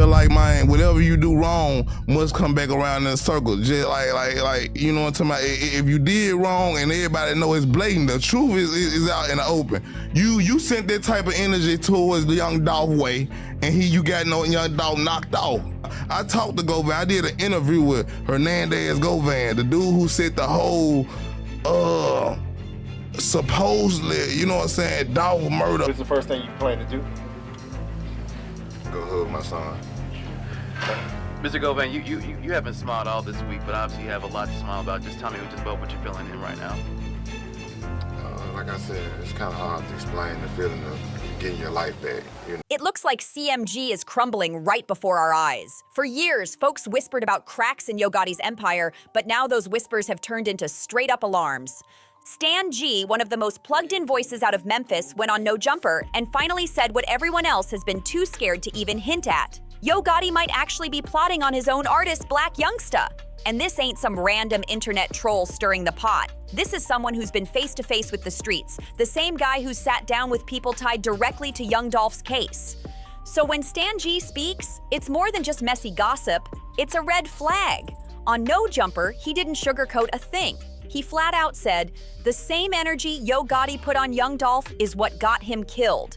feel like, man, whatever you do wrong must come back around in a circle. Just like you know what I'm talking about? If you did wrong and everybody know it's blatant, the truth is out in the open. You sent that type of energy towards the young Dolph way, and you got no young Dolph knocked off. I talked to Govan. I did an interview with Hernandez Govan, the dude who said the whole supposedly, you know what I'm saying, Dolph murder. What's the first thing you plan to do? Go hug my son. Mr. Govan, you haven't smiled all this week, but obviously you have a lot to smile about. Just tell me just about what you're feeling in right now. Like I said, it's kind of hard to explain the feeling of getting your life back. You know? It looks like CMG is crumbling right before our eyes. For years, folks whispered about cracks in Yo Gotti's empire, but now those whispers have turned into straight-up alarms. Stan G, one of the most plugged-in voices out of Memphis, went on No Jumper and finally said what everyone else has been too scared to even hint at. Yo Gotti might actually be plotting on his own artist, Blac Youngsta. And this ain't some random internet troll stirring the pot. This is someone who's been face-to-face with the streets, the same guy who sat down with people tied directly to young Dolph's case. So when Stan G speaks, it's more than just messy gossip, it's a red flag. On No Jumper, he didn't sugarcoat a thing. He flat out said, the same energy Yo Gotti put on young Dolph is what got him killed.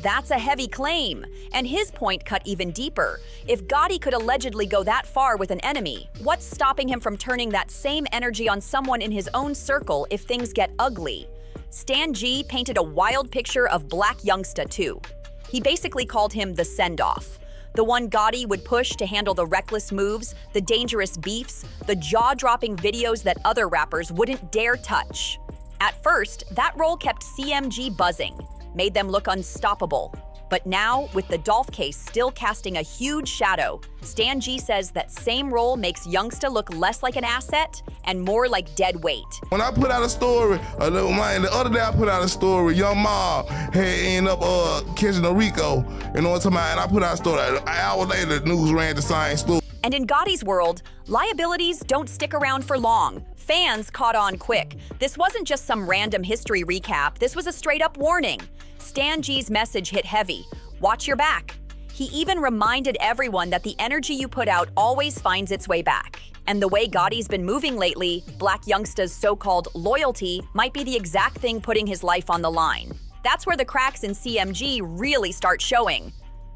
That's a heavy claim, and his point cut even deeper. If Gotti could allegedly go that far with an enemy, what's stopping him from turning that same energy on someone in his own circle if things get ugly? Stan G painted a wild picture of Blac Youngsta too. He basically called him the send-off. The one Gotti would push to handle the reckless moves, the dangerous beefs, the jaw-dropping videos that other rappers wouldn't dare touch. At first, that role kept CMG buzzing, made them look unstoppable. But now, with the Dolph case still casting a huge shadow, Stan G says that same role makes Youngsta look less like an asset and more like dead weight. When I put out a story, the other day I put out a story, Young Mob had ended up catching a Rico, you know what I'm talking about, and I put out a story. An hour later, the news ran the same story. And in Gotti's world, liabilities don't stick around for long. Fans caught on quick. This wasn't just some random history recap, this was a straight-up warning. Stan G's message hit heavy. Watch your back. He even reminded everyone that the energy you put out always finds its way back. And the way Gotti's been moving lately, Blac Youngsta's so-called loyalty might be the exact thing putting his life on the line. That's where the cracks in CMG really start showing.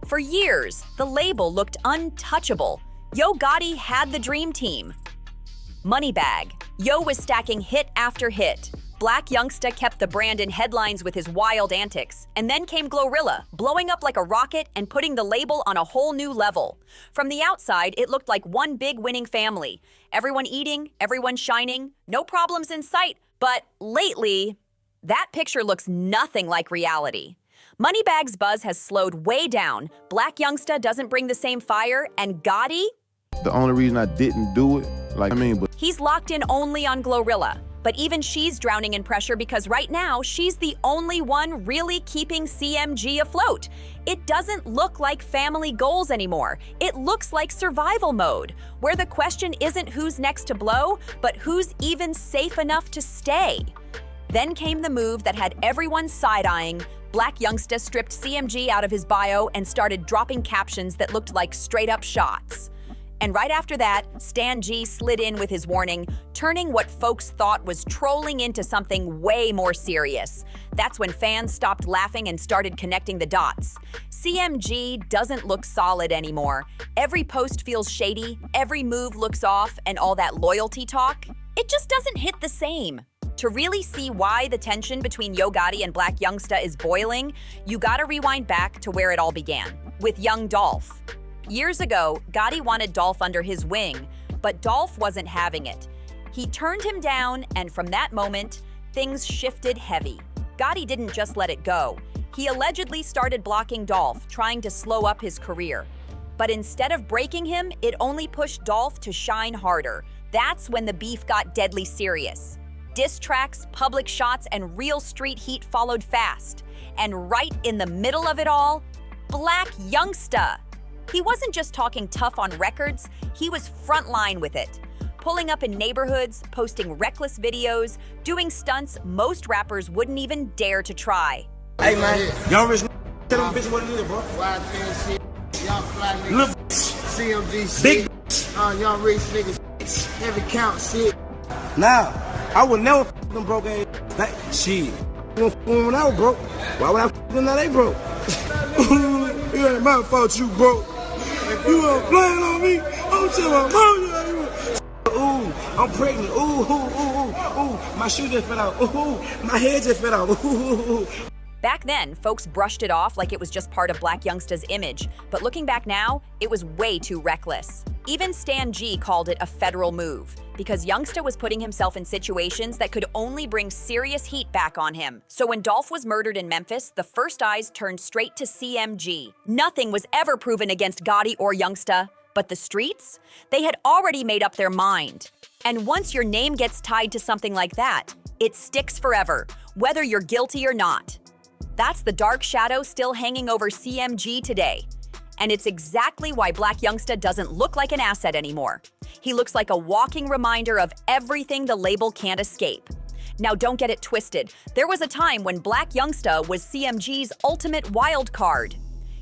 For years, the label looked untouchable. Yo Gotti had the dream team. Moneybag. Yo was stacking hit after hit. Blac Youngsta kept the brand in headlines with his wild antics. And then came Glorilla, blowing up like a rocket and putting the label on a whole new level. From the outside, it looked like one big winning family. Everyone eating, everyone shining, no problems in sight. But lately, that picture looks nothing like reality. Moneybag's buzz has slowed way down. Blac Youngsta doesn't bring the same fire, and Gotti? The only reason I didn't do it, He's locked in only on Glorilla. But even she's drowning in pressure because right now, she's the only one really keeping CMG afloat. It doesn't look like family goals anymore. It looks like survival mode, where the question isn't who's next to blow, but who's even safe enough to stay. Then came the move that had everyone side-eyeing. Blac Youngsta stripped CMG out of his bio and started dropping captions that looked like straight-up shots. And right after that, Stan G slid in with his warning, turning what folks thought was trolling into something way more serious. That's when fans stopped laughing and started connecting the dots. CMG doesn't look solid anymore. Every post feels shady, every move looks off, and all that loyalty talk, it just doesn't hit the same. To really see why the tension between Yo Gotti and Blac Youngsta is boiling, you gotta rewind back to where it all began, with young Dolph. Years ago, Gotti wanted Dolph under his wing, but Dolph wasn't having it. He turned him down, and from that moment, things shifted heavy. Gotti didn't just let it go. He allegedly started blocking Dolph, trying to slow up his career. But instead of breaking him, it only pushed Dolph to shine harder. That's when the beef got deadly serious. Diss tracks, public shots, and real street heat followed fast. And right in the middle of it all, Blac Youngsta. He wasn't just talking tough on records, he was frontline with it. Pulling up in neighborhoods, posting reckless videos, doing stunts most rappers wouldn't even dare to try. Hey man, y'all rich tell them bitch what it is, bro. Little CMG shit. Big young rich niggas, heavy count shit. Nah, I would never f them broke ass. Like, shit. When I was broke, why would I f them now they broke? It ain't my fault you broke. You were playing on me. I'm telling my mom, ooh, I'm pregnant. Ooh, my shoe just fell out. Ooh, my head just fell out. Ooh. Back then, folks brushed it off like it was just part of Blac Youngsta's image, but looking back now, it was way too reckless. Even Stan G called it a federal move, because Youngsta was putting himself in situations that could only bring serious heat back on him. So when Dolph was murdered in Memphis, the first eyes turned straight to CMG. Nothing was ever proven against Gotti or Youngsta, but the streets? They had already made up their mind. And once your name gets tied to something like that, it sticks forever, whether you're guilty or not. That's the dark shadow still hanging over CMG today. And it's exactly why Blac Youngsta doesn't look like an asset anymore. He looks like a walking reminder of everything the label can't escape. Now don't get it twisted. There was a time when Blac Youngsta was CMG's ultimate wild card.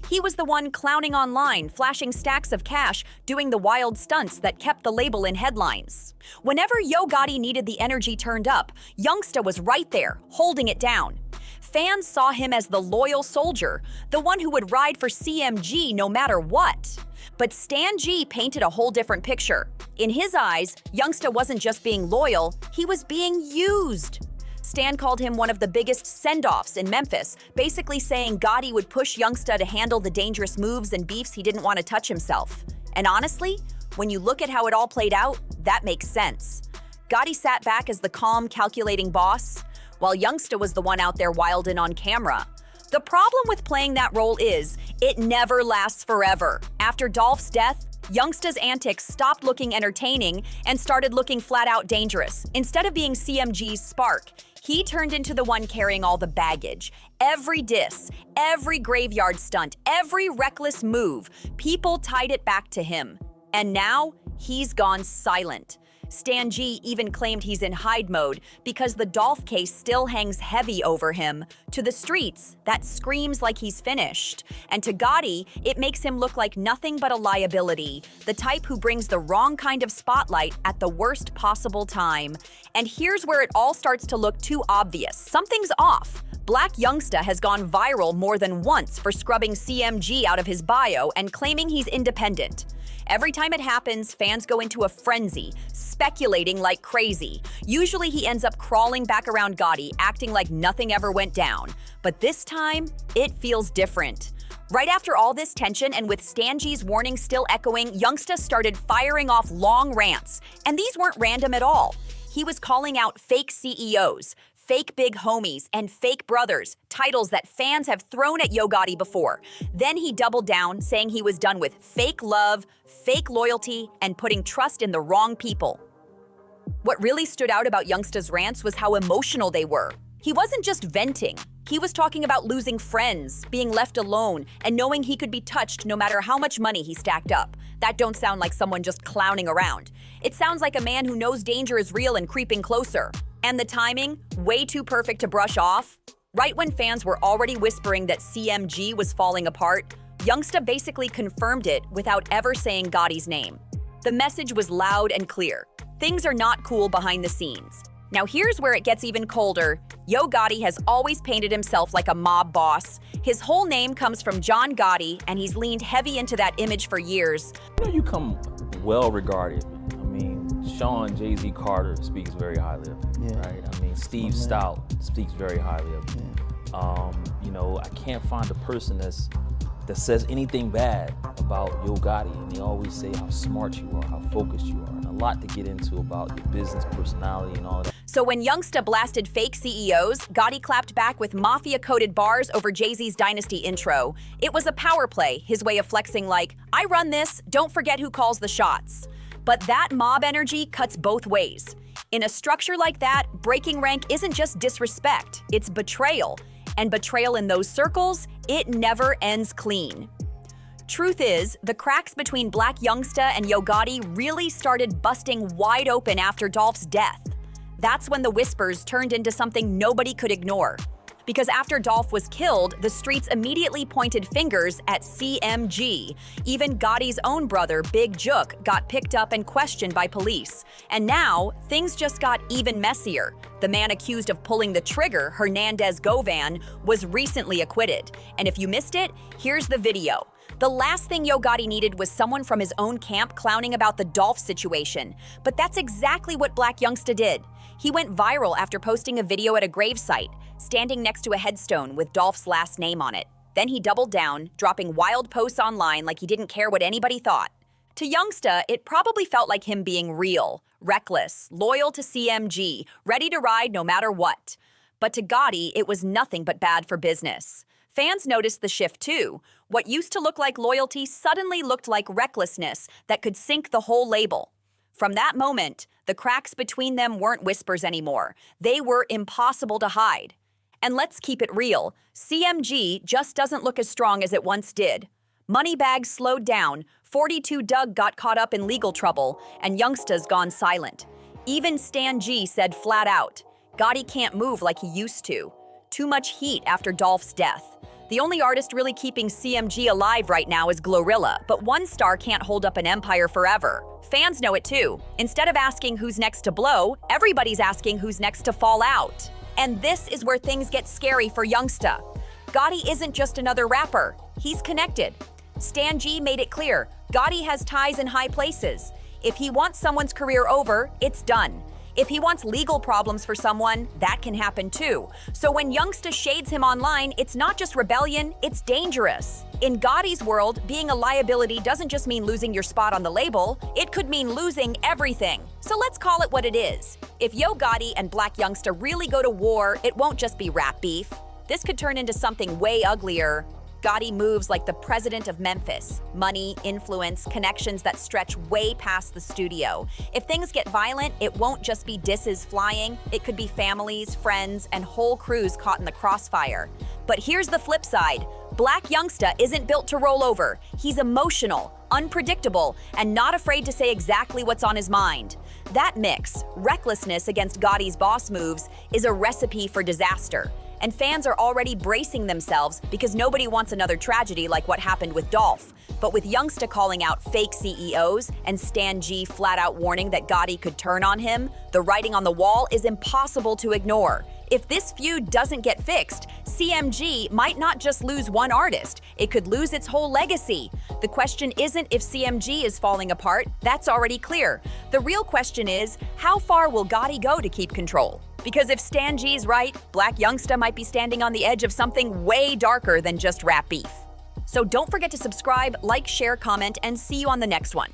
He was the one clowning online, flashing stacks of cash, doing the wild stunts that kept the label in headlines. Whenever Yo Gotti needed the energy turned up, Youngsta was right there, holding it down. Fans saw him as the loyal soldier, the one who would ride for CMG no matter what. But Stan G painted a whole different picture. In his eyes, Youngsta wasn't just being loyal, he was being used. Stan called him one of the biggest send-offs in Memphis, basically saying Gotti would push Youngsta to handle the dangerous moves and beefs he didn't want to touch himself. And honestly, when you look at how it all played out, that makes sense. Gotti sat back as the calm, calculating boss, while Youngsta was the one out there wildin' on camera. The problem with playing that role is, it never lasts forever. After Dolph's death, Youngsta's antics stopped looking entertaining and started looking flat-out dangerous. Instead of being CMG's spark, he turned into the one carrying all the baggage. Every diss, every graveyard stunt, every reckless move, people tied it back to him. And now, he's gone silent. Stan G even claimed he's in hide mode because the Dolph case still hangs heavy over him. To the streets, that screams like he's finished. And to Gotti, it makes him look like nothing but a liability, the type who brings the wrong kind of spotlight at the worst possible time. And here's where it all starts to look too obvious. Something's off. Blac Youngsta has gone viral more than once for scrubbing CMG out of his bio and claiming he's independent. Every time it happens, fans go into a frenzy, speculating like crazy. Usually he ends up crawling back around Gotti, acting like nothing ever went down. But this time, it feels different. Right after all this tension and with Stan G's warning still echoing, Youngsta started firing off long rants. And these weren't random at all. He was calling out fake CEOs, fake big homies, and fake brothers, titles that fans have thrown at Yo Gotti before. Then he doubled down, saying he was done with fake love, fake loyalty, and putting trust in the wrong people. What really stood out about Youngsta's rants was how emotional they were. He wasn't just venting. He was talking about losing friends, being left alone, and knowing he could be touched no matter how much money he stacked up. That don't sound like someone just clowning around. It sounds like a man who knows danger is real and creeping closer. And the timing, way too perfect to brush off. Right when fans were already whispering that CMG was falling apart, Youngsta basically confirmed it without ever saying Gotti's name. The message was loud and clear. Things are not cool behind the scenes. Now here's where it gets even colder. Yo Gotti has always painted himself like a mob boss. His whole name comes from John Gotti, and he's leaned heavy into that image for years. You know, you come well regarded. I mean, Sean Jay-Z Carter speaks very highly of you, right? I mean, Steve Stout speaks very highly of you. You know, I can't find a person that says anything bad about Yo Gotti, and they always say how smart you are, how focused you are, and a lot to get into about your business personality and all that. So when Youngsta blasted fake CEOs, Gotti clapped back with mafia-coded bars over Jay-Z's Dynasty intro. It was a power play, his way of flexing like, I run this, don't forget who calls the shots. But that mob energy cuts both ways. In a structure like that, breaking rank isn't just disrespect, it's betrayal. And betrayal in those circles, it never ends clean. Truth is, the cracks between Blac Youngsta and Yo Gotti really started busting wide open after Dolph's death. That's when the whispers turned into something nobody could ignore. Because after Dolph was killed, the streets immediately pointed fingers at CMG. Even Gotti's own brother, Big Jook, got picked up and questioned by police. And now, things just got even messier. The man accused of pulling the trigger, Hernandez Govan, was recently acquitted. And if you missed it, here's the video. The last thing Yo Gotti needed was someone from his own camp clowning about the Dolph situation. But that's exactly what Blac Youngsta did. He went viral after posting a video at a gravesite, standing next to a headstone with Dolph's last name on it. Then he doubled down, dropping wild posts online like he didn't care what anybody thought. To Youngsta, it probably felt like him being real, reckless, loyal to CMG, ready to ride no matter what. But to Gotti, it was nothing but bad for business. Fans noticed the shift too. What used to look like loyalty suddenly looked like recklessness that could sink the whole label. From that moment, the cracks between them weren't whispers anymore. They were impossible to hide. And let's keep it real, CMG just doesn't look as strong as it once did. Moneybags slowed down, 42 Doug got caught up in legal trouble, and Youngsta's gone silent. Even Stan G said flat out, Gotti can't move like he used to. Too much heat after Dolph's death. The only artist really keeping CMG alive right now is Glorilla, but one star can't hold up an empire forever. Fans know it too. Instead of asking who's next to blow, everybody's asking who's next to fall out. And this is where things get scary for Youngsta. Gotti isn't just another rapper, he's connected. Stan G made it clear, Gotti has ties in high places. If he wants someone's career over, it's done. If he wants legal problems for someone, that can happen too. So when Youngsta shades him online, it's not just rebellion, it's dangerous. In Gotti's world, being a liability doesn't just mean losing your spot on the label, it could mean losing everything. So let's call it what it is. If Yo Gotti and Blac Youngsta really go to war, it won't just be rap beef. This could turn into something way uglier. Gotti moves like the president of Memphis. Money, influence, connections that stretch way past the studio. If things get violent, it won't just be disses flying. It could be families, friends, and whole crews caught in the crossfire. But here's the flip side. Blac Youngsta isn't built to roll over. He's emotional, unpredictable, and not afraid to say exactly what's on his mind. That mix, recklessness against Gotti's boss moves, is a recipe for disaster. And fans are already bracing themselves because nobody wants another tragedy like what happened with Dolph. But with Youngsta calling out fake CEOs and Stan G flat out warning that Gotti could turn on him, the writing on the wall is impossible to ignore. If this feud doesn't get fixed, CMG might not just lose one artist, it could lose its whole legacy. The question isn't if CMG is falling apart, that's already clear. The real question is, how far will Gotti go to keep control? Because if Stan G's right, Blac Youngsta might be standing on the edge of something way darker than just rap beef. So don't forget to subscribe, like, share, comment, and see you on the next one.